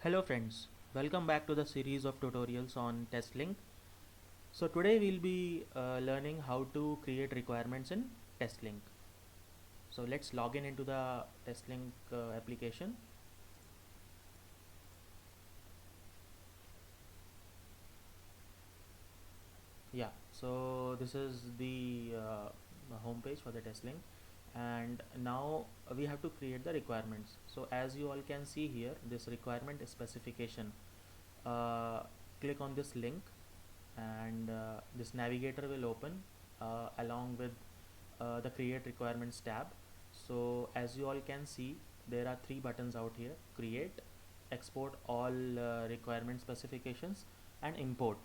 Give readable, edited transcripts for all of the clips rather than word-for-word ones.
Hello friends, welcome back to the series of tutorials on TestLink. So today we'll be learning how to create requirements in TestLink. So let's log in into the TestLink application. Yeah, so this is the home page for the TestLink, and now we have to create the requirements. So as you all can see here, this requirement specification. Uh, Click on this link and this navigator will open along with the create requirements tab. So as you all can see, there are three buttons out here: create, export all requirement specifications, and import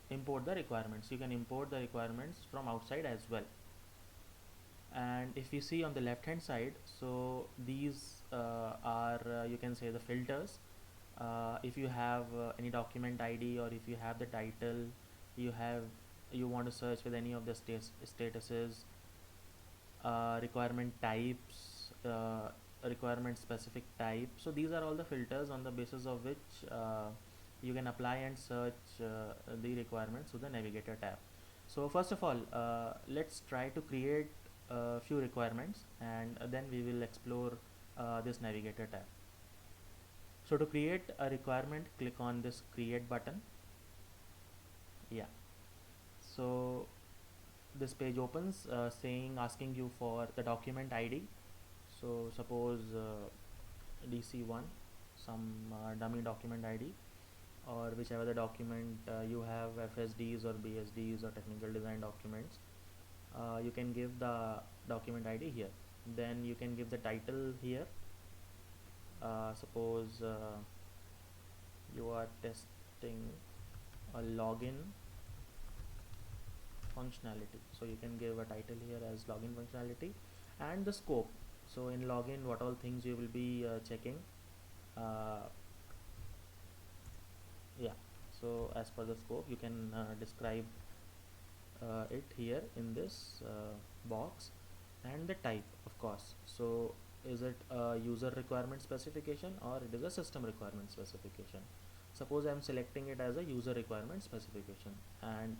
the requirements. You can import the requirements from outside as well. And if you see on the left hand side, so these are you can say the filters. If you have any document ID, or if you have the title, you have you want to search with any of the statuses, requirement types, requirement specific type. So these are all the filters on the basis of which you can apply and search the requirements through the navigator tab. So first of all, let's try to create a few requirements, and then we will explore this navigator tab. So to create a requirement, click on this create button. Yeah, so this page opens saying, asking you for the document ID. So suppose DC1, some dummy document ID, or whichever the document you have, FSDs or BSDs or technical design documents. You can give the document ID here. Then you can give the title here. Suppose you are testing a login functionality, so you can give a title here as login functionality, and the scope. So in login, what all things you will be checking. uh, yeah, so as per the scope, you can describe it here in this box. And the type, of course. So is it a user requirement specification, or it is a system requirement specification? Suppose I'm selecting it as a user requirement specification, and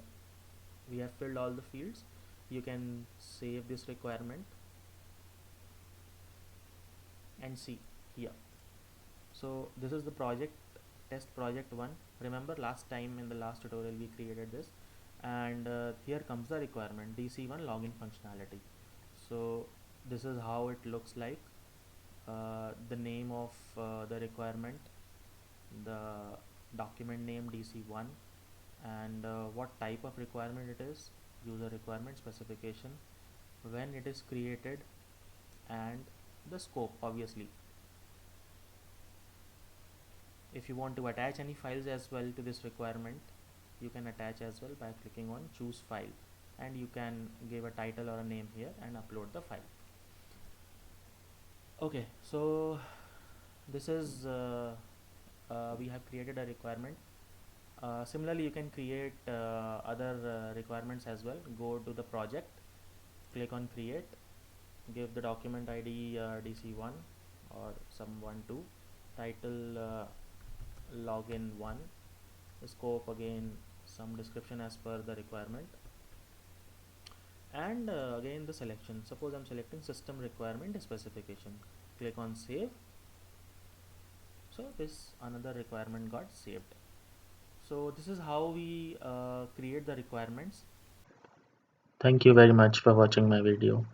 we have filled all the fields. You can save this requirement and see here. So this is the project, test project 1. Remember last time in the last tutorial we created this, and here comes the requirement, DC1 login functionality. So this is how it looks like. The name of the requirement, the document name DC1, and what type of requirement it is, user requirement specification, when it is created, and the scope, obviously. If you want to attach any files as well to this requirement, you can attach as well by clicking on choose file, and you can give a title or a name here and upload the file. Okay, so this is we have created a requirement. Similarly, you can create other requirements as well. Go to the project, click on create, give the document ID DC1 or some 1 2, title login 1, the scope again some description as per the requirement, and again the selection. Suppose I'm selecting system requirement specification, click on save. So this another requirement got saved. So this is how we create the requirements. Thank you very much for watching my video.